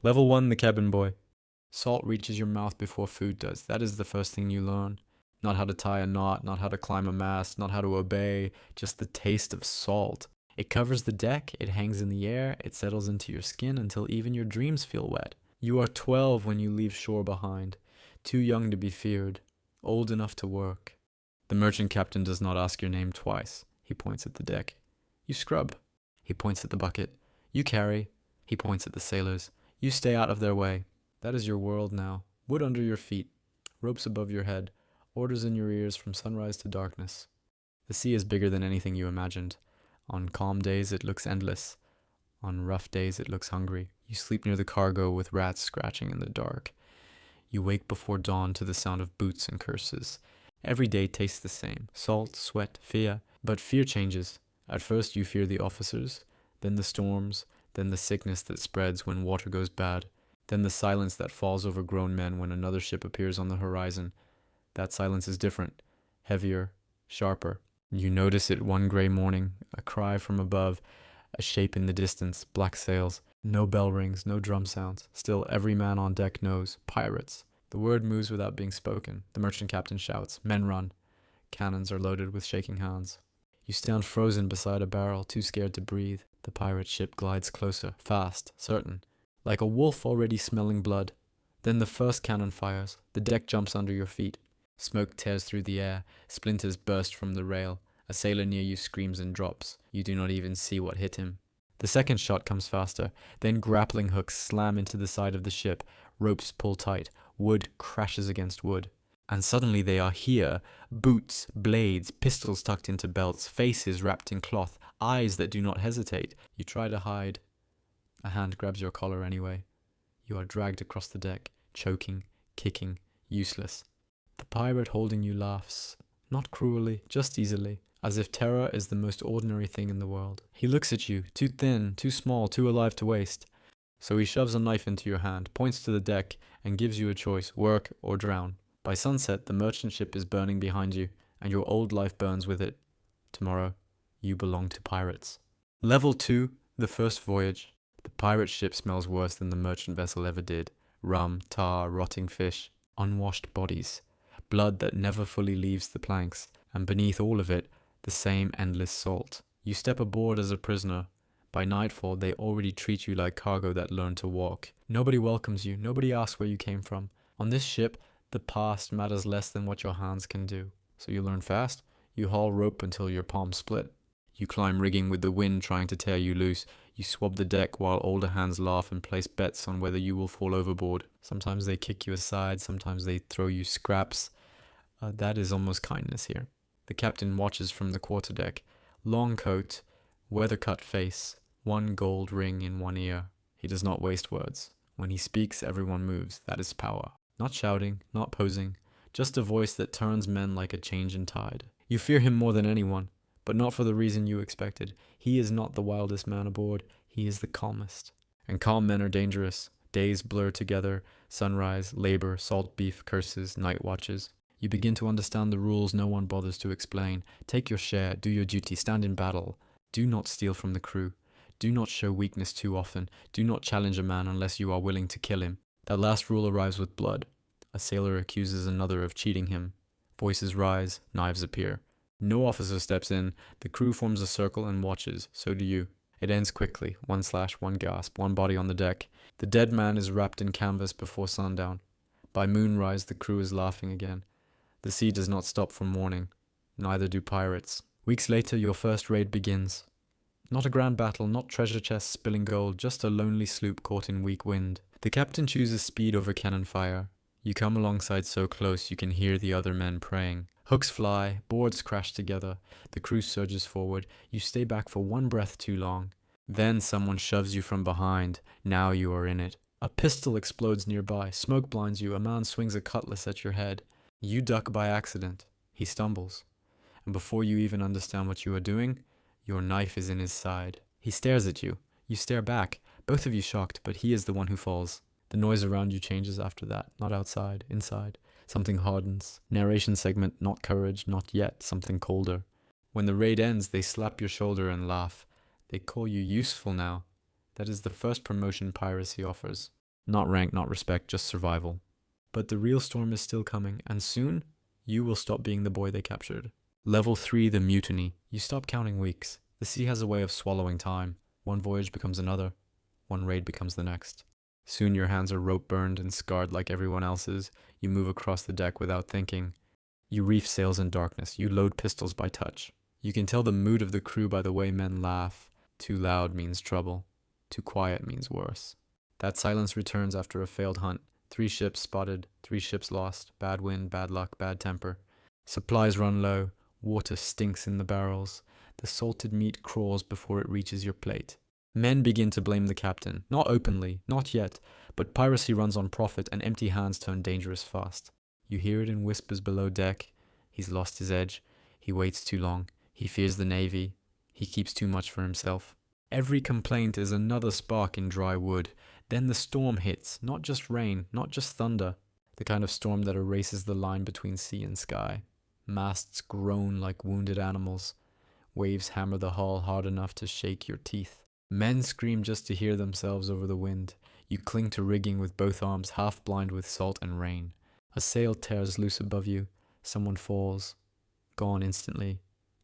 Level 1, the cabin boy. Salt reaches your mouth before food does. That is the first thing you learn. Not how to tie a knot, not how to climb a mast, not how to obey, just the taste of salt. It covers the deck, it hangs in the air, it settles into your skin until even your dreams feel wet. You are 12 when you leave shore behind, too young to be feared, old enough to work. The merchant captain does not ask your name twice. He points at the deck. You scrub. He points at the bucket. You carry. He points at the sailors. You stay out of their way. That is your world now. Wood under your feet. Ropes above your head. Orders in your ears from sunrise to darkness. The sea is bigger than anything you imagined. On calm days it looks endless. On rough days it looks hungry. You sleep near the cargo with rats scratching in the dark. You wake before dawn to the sound of boots and curses. Every day tastes the same. Salt, sweat, fear. But fear changes. At first you fear the officers, then the storms, then the sickness that spreads when water goes bad, then the silence that falls over grown men when another ship appears on the horizon. That silence is different, heavier, sharper. You notice it one gray morning, a cry from above, a shape in the distance, black sails. No bell rings, no drum sounds. Still, every man on deck knows. Pirates. The word moves without being spoken. The merchant captain shouts. Men run. Cannons are loaded with shaking hands. You stand frozen beside a barrel, too scared to breathe. The pirate ship glides closer, fast, certain. Like a wolf already smelling blood. Then the first cannon fires. The deck jumps under your feet. Smoke tears through the air. Splinters burst from the rail. A sailor near you screams and drops. You do not even see what hit him. The second shot comes faster. Then grappling hooks slam into the side of the ship. Ropes pull tight. Wood crashes against wood. And suddenly they are here. Boots, blades, pistols tucked into belts, faces wrapped in cloth, eyes that do not hesitate. You try to hide. A hand grabs your collar anyway. You are dragged across the deck, choking, kicking, useless. The pirate holding you laughs. Not cruelly, just easily, as if terror is the most ordinary thing in the world. He looks at you, too thin, too small, too alive to waste. So he shoves a knife into your hand, points to the deck, and gives you a choice, work or drown. By sunset, the merchant ship is burning behind you, and your old life burns with it. Tomorrow, you belong to pirates. Level 2, the first voyage. The pirate ship smells worse than the merchant vessel ever did. Rum, tar, rotting fish, unwashed bodies, blood that never fully leaves the planks, and beneath all of it, the same endless salt. You step aboard as a prisoner. By nightfall, they already treat you like cargo that learned to walk. Nobody welcomes you, nobody asks where you came from. On this ship, the past matters less than what your hands can do. So you learn fast. You haul rope until your palms split. You climb rigging with the wind trying to tear you loose. You swab the deck while older hands laugh and place bets on whether you will fall overboard. Sometimes they kick you aside, sometimes they throw you scraps. That is almost kindness here. The captain watches from the quarterdeck. Long coat, weather-cut face, one gold ring in one ear. He does not waste words. When he speaks, everyone moves. That is power. Not shouting, not posing, just a voice that turns men like a changing tide. You fear him more than anyone, but not for the reason you expected. He is not the wildest man aboard, he is the calmest. And calm men are dangerous. Days blur together, sunrise, labor, salt beef, curses, night watches. You begin to understand the rules no one bothers to explain. Take your share, do your duty, stand in battle. Do not steal from the crew. Do not show weakness too often. Do not challenge a man unless you are willing to kill him. That last rule arrives with blood. A sailor accuses another of cheating him. Voices rise, knives appear. No officer steps in. The crew forms a circle and watches. So do you. It ends quickly. One slash, one gasp, one body on the deck. The dead man is wrapped in canvas before sundown. By moonrise, the crew is laughing again. The sea does not stop from mourning. Neither do pirates. Weeks later, your first raid begins. Not a grand battle, not treasure chests spilling gold, just a lonely sloop caught in weak wind. The captain chooses speed over cannon fire. You come alongside so close you can hear the other men praying. Hooks fly, boards crash together. The crew surges forward. You stay back for one breath too long. Then someone shoves you from behind. Now you are in it. A pistol explodes nearby. Smoke blinds you. A man swings a cutlass at your head. You duck by accident. He stumbles. And before you even understand what you are doing, your knife is in his side. He stares at you. You stare back. Both of you shocked, but he is the one who falls. The noise around you changes after that. Not outside, inside. Something hardens. Narration segment, not courage, not yet. Something colder. When the raid ends, they slap your shoulder and laugh. They call you useful now. That is the first promotion piracy offers. Not rank, not respect, just survival. But the real storm is still coming, and soon, you will stop being the boy they captured. Level 3, the mutiny. You stop counting weeks. The sea has a way of swallowing time. One voyage becomes another. One raid becomes the next. Soon your hands are rope burned and scarred like everyone else's. You move across the deck without thinking. You reef sails in darkness. You load pistols by touch. You can tell the mood of the crew by the way men laugh. Too loud means trouble. Too quiet means worse. That silence returns after a failed hunt. 3 ships spotted, 3 ships lost. Bad wind, bad luck, bad temper. Supplies run low. Water stinks in the barrels. The salted meat crawls before it reaches your plate. Men begin to blame the captain. Not openly, not yet, but piracy runs on profit and empty hands turn dangerous fast. You hear it in whispers below deck. He's lost his edge. He waits too long. He fears the navy. He keeps too much for himself. Every complaint is another spark in dry wood. Then the storm hits, not just rain, not just thunder, the kind of storm that erases the line between sea and sky. Masts groan like wounded animals. Waves hammer the hull hard enough to shake your teeth. Men scream just to hear themselves over the wind. You cling to rigging with both arms, half blind with salt and rain. A sail tears loose above you. Someone falls. Gone instantly.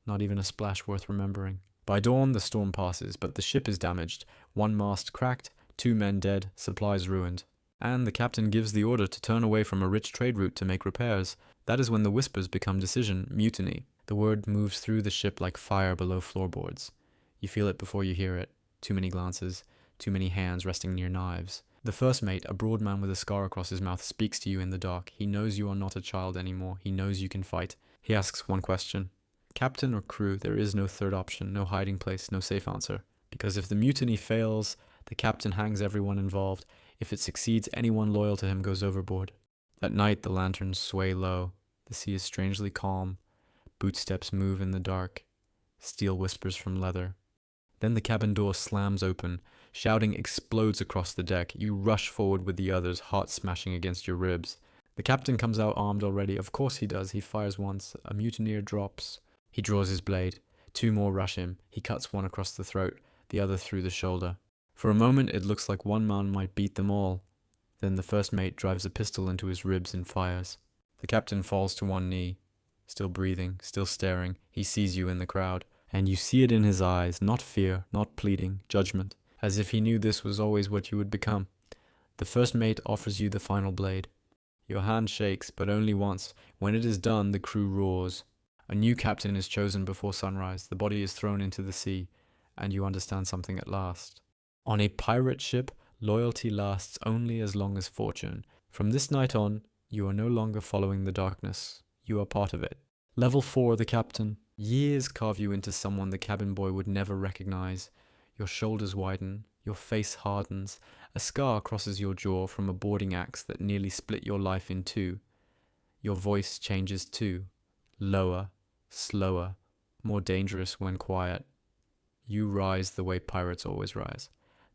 Not even a splash worth remembering. By dawn, the storm passes, but the ship is damaged. 1 mast cracked, 2 men dead, supplies ruined. And the captain gives the order to turn away from a rich trade route to make repairs. That is when the whispers become decision, mutiny. The word moves through the ship like fire below floorboards. You feel it before you hear it. Too many glances, too many hands resting near knives. The first mate, a broad man with a scar across his mouth, speaks to you in the dark. He knows you are not a child anymore. He knows you can fight. He asks one question. Captain or crew, there is no third option, no hiding place, no safe answer. Because if the mutiny fails, the captain hangs everyone involved. If it succeeds, anyone loyal to him goes overboard. At night, the lanterns sway low. The sea is strangely calm. Bootsteps move in the dark. Steel whispers from leather. Then the cabin door slams open. Shouting explodes across the deck. You rush forward with the others, heart smashing against your ribs. The captain comes out armed already. Of course he does. He fires once. A mutineer drops. He draws his blade. 2 more rush him. He cuts one across the throat, the other through the shoulder. For a moment it looks like one man might beat them all. Then the first mate drives a pistol into his ribs and fires. The captain falls to one knee. Still breathing, still staring. He sees you in the crowd. And you see it in his eyes, not fear, not pleading, judgment. As if he knew this was always what you would become. The first mate offers you the final blade. Your hand shakes, but only once. When it is done, the crew roars. A new captain is chosen before sunrise. The body is thrown into the sea, and you understand something at last. On a pirate ship, loyalty lasts only as long as fortune. From this night on, you are no longer following the darkness. You are part of it. Level 4, the captain. Years carve you into someone the cabin boy would never recognize. Your shoulders widen, your face hardens. A scar crosses your jaw from a boarding axe that nearly split your life in 2. Your voice changes too. Lower, slower, more dangerous when quiet. You rise the way pirates always rise.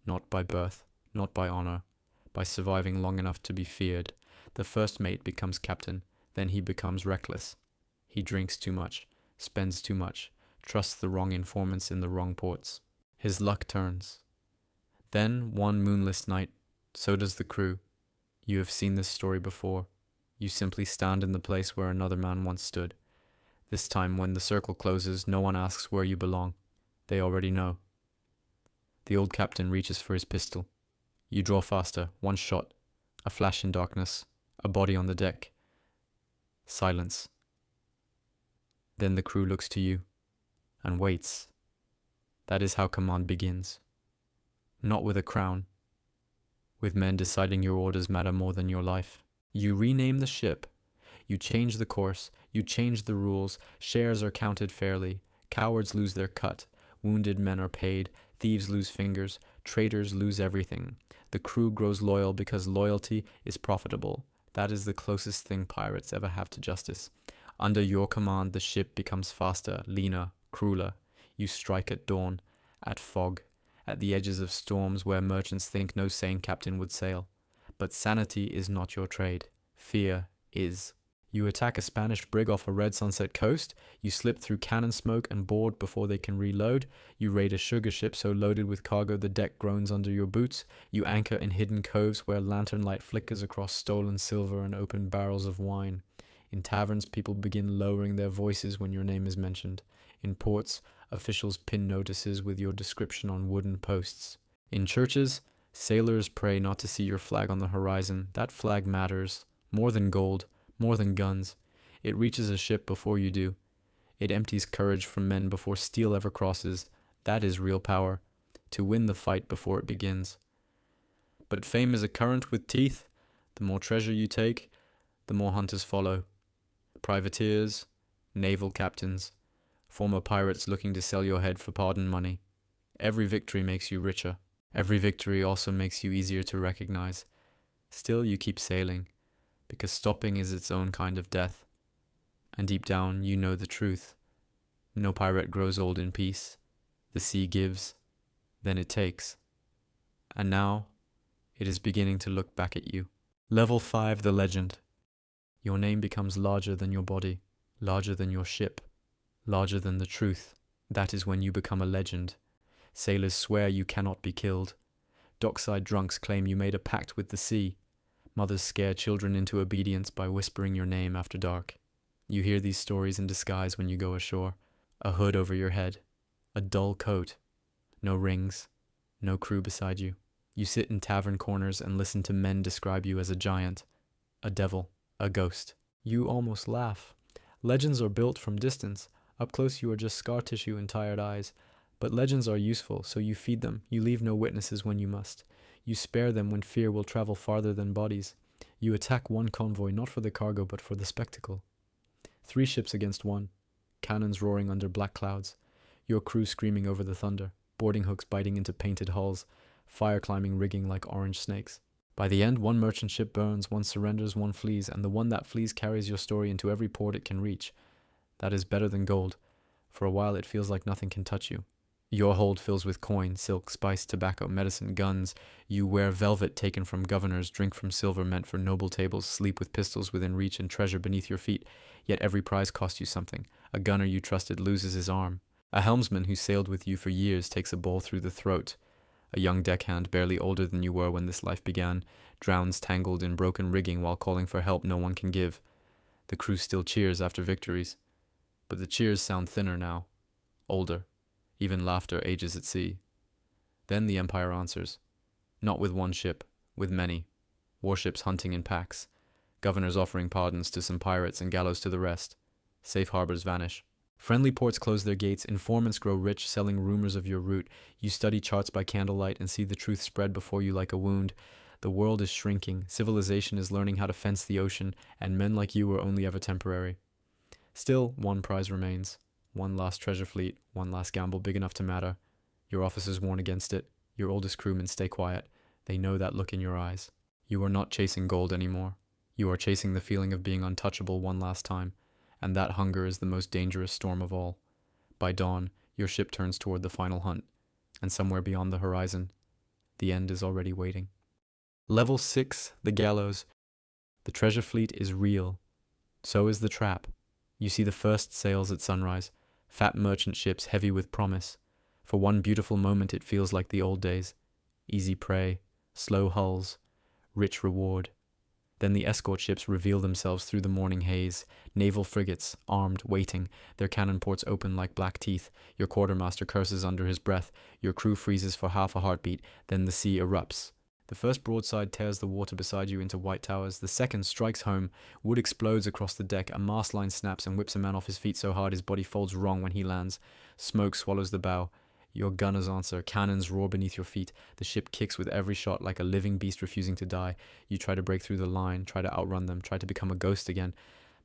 Not by birth, not by honor, by surviving long enough to be feared. The first mate becomes captain, then he becomes reckless. He drinks too much, spends too much, trusts the wrong informants in the wrong ports. His luck turns. Then, one moonless night, so does the crew. You have seen this story before. You simply stand in the place where another man once stood. This time, when the circle closes, no one asks where you belong. They already know. The old captain reaches for his pistol. You draw faster, 1 shot. A flash in darkness. A body on the deck. Silence. Then the crew looks to you and waits. That is how command begins. Not with a crown. With men deciding your orders matter more than your life. You rename the ship. You change the course. You change the rules. Shares are counted fairly. Cowards lose their cut. Wounded men are paid. Thieves lose fingers. Traitors lose everything. The crew grows loyal because loyalty is profitable. That is the closest thing pirates ever have to justice. Under your command, the ship becomes faster, leaner, crueler. You strike at dawn, at fog, at the edges of storms where merchants think no sane captain would sail. But sanity is not your trade. Fear is. You attack a Spanish brig off a red sunset coast, you slip through cannon smoke and board before they can reload, you raid a sugar ship so loaded with cargo the deck groans under your boots, you anchor in hidden coves where lantern light flickers across stolen silver and open barrels of wine. In taverns, people begin lowering their voices when your name is mentioned. In ports, officials pin notices with your description on wooden posts. In churches, sailors pray not to see your flag on the horizon. That flag matters. More than gold, more than guns. It reaches a ship before you do. It empties courage from men before steel ever crosses. That is real power. To win the fight before it begins. But fame is a current with teeth. The more treasure you take, the more hunters follow. Privateers, naval captains, former pirates looking to sell your head for pardon money. Every victory makes you richer. Every victory also makes you easier to recognize. Still, you keep sailing, because stopping is its own kind of death. And deep down, you know the truth. No pirate grows old in peace. The sea gives, then it takes. And now, it is beginning to look back at you. Level 5, the legend. Your name becomes larger than your body, larger than your ship, larger than the truth. That is when you become a legend. Sailors swear you cannot be killed. Dockside drunks claim you made a pact with the sea. Mothers scare children into obedience by whispering your name after dark. You hear these stories in disguise when you go ashore. A hood over your head, a dull coat, no rings, no crew beside you. You sit in tavern corners and listen to men describe you as a giant, a devil, a ghost. You almost laugh. Legends are built from distance. Up close you are just scar tissue and tired eyes. But legends are useful, so you feed them. You leave no witnesses when you must. You spare them when fear will travel farther than bodies. You attack one convoy not for the cargo but for the spectacle. 3 ships against 1. Cannons roaring under black clouds. Your crew screaming over the thunder. Boarding hooks biting into painted hulls. Fire climbing rigging like orange snakes. By the end, 1 merchant ship burns, 1 surrenders, 1 flees, and the one that flees carries your story into every port it can reach. That is better than gold. For a while it feels like nothing can touch you. Your hold fills with coin, silk, spice, tobacco, medicine, guns. You wear velvet taken from governors, drink from silver meant for noble tables, sleep with pistols within reach and treasure beneath your feet. Yet every prize costs you something. A gunner you trusted loses his arm. A helmsman who sailed with you for years takes a ball through the throat. A young deckhand, barely older than you were when this life began, drowns tangled in broken rigging while calling for help no one can give. The crew still cheers after victories. But the cheers sound thinner now, older. Even laughter ages at sea. Then the Empire answers. Not with 1 ship, with many. Warships hunting in packs. Governors offering pardons to some pirates and gallows to the rest. Safe harbors vanish. Friendly ports close their gates, informants grow rich selling rumors of your route. You study charts by candlelight and see the truth spread before you like a wound. The world is shrinking, civilization is learning how to fence the ocean, and men like you are only ever temporary. Still, 1 prize remains. 1 last treasure fleet, 1 last gamble big enough to matter. Your officers warn against it. Your oldest crewmen stay quiet. They know that look in your eyes. You are not chasing gold anymore. You are chasing the feeling of being untouchable 1 last time. And that hunger is the most dangerous storm of all. By dawn, your ship turns toward the final hunt, and somewhere beyond the horizon, the end is already waiting. Level 6, the gallows. The treasure fleet is real. So is the trap. You see the first sails at sunrise, fat merchant ships heavy with promise. For 1 beautiful moment it feels like the old days. Easy prey, slow hulls, rich reward. Then the escort ships reveal themselves through the morning haze. Naval frigates, armed, waiting, their cannon ports open like black teeth. Your quartermaster curses under his breath. Your crew freezes for half a heartbeat. Then the sea erupts. The first broadside tears the water beside you into white towers. The second strikes home. Wood explodes across the deck. A mast line snaps and whips a man off his feet so hard his body folds wrong when he lands. Smoke swallows the bow. Your gunners answer. Cannons roar beneath your feet. The ship kicks with every shot like a living beast refusing to die. You try to break through the line, try to outrun them, try to become a ghost again.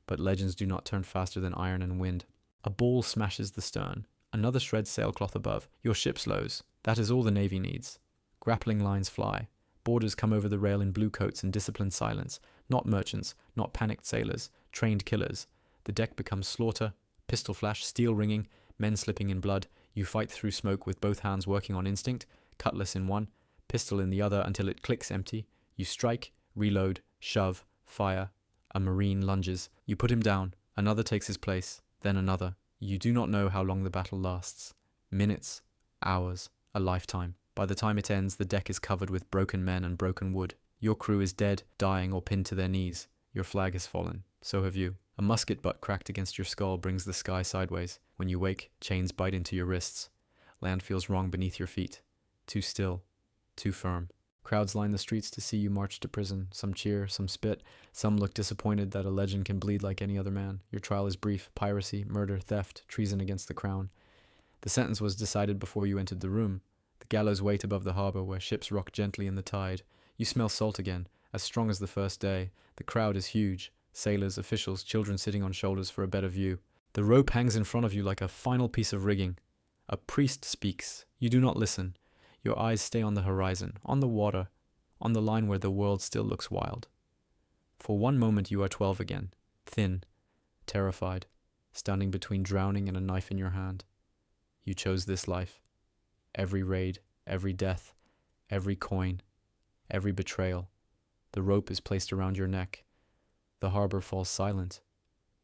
But legends do not turn faster than iron and wind. A ball smashes the stern. Another shreds sailcloth above. Your ship slows. That is all the Navy needs. Grappling lines fly. Boarders come over the rail in blue coats and disciplined silence. Not merchants, not panicked sailors, trained killers. The deck becomes slaughter, pistol flash, steel ringing, men slipping in blood. You fight through smoke with both hands working on instinct, cutlass in one, pistol in the other until it clicks empty. You strike, reload, shove, fire, A marine lunges. You put him down. Another takes his place. Then another. You do not know how long the battle lasts. Minutes, hours, a lifetime. By the time it ends, the deck is covered with broken men and broken wood. Your crew is dead, dying, or pinned to their knees. Your flag has fallen. So have you. A musket butt cracked against your skull brings the sky sideways. When you wake, chains bite into your wrists. Land feels wrong beneath your feet. Too still. Too firm. Crowds line the streets to see you march to prison. Some cheer, some spit. Some look disappointed that a legend can bleed like any other man. Your trial is brief. Piracy, murder, theft, treason against the crown. The sentence was decided before you entered the room. The gallows wait above the harbor where ships rock gently in the tide. You smell salt again, as strong as the first day. The crowd is huge. Sailors, officials, children sitting on shoulders for a better view. The rope hangs in front of you like a final piece of rigging. A priest speaks. You do not listen. Your eyes stay on the horizon, on the water, on the line where the world still looks wild. For one moment you are 12 again, thin, terrified, standing between drowning and a knife in your hand. You chose this life. Every raid, every death, every coin, every betrayal. The rope is placed around your neck. The harbor falls silent.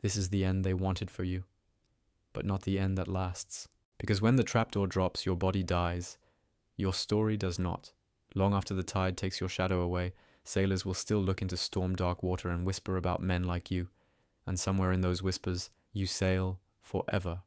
This is the end they wanted for you, but not the end that lasts. Because when the trapdoor drops, your body dies. Your story does not. Long after the tide takes your shadow away, sailors will still look into storm-dark water and whisper about men like you. And somewhere in those whispers, you sail forever.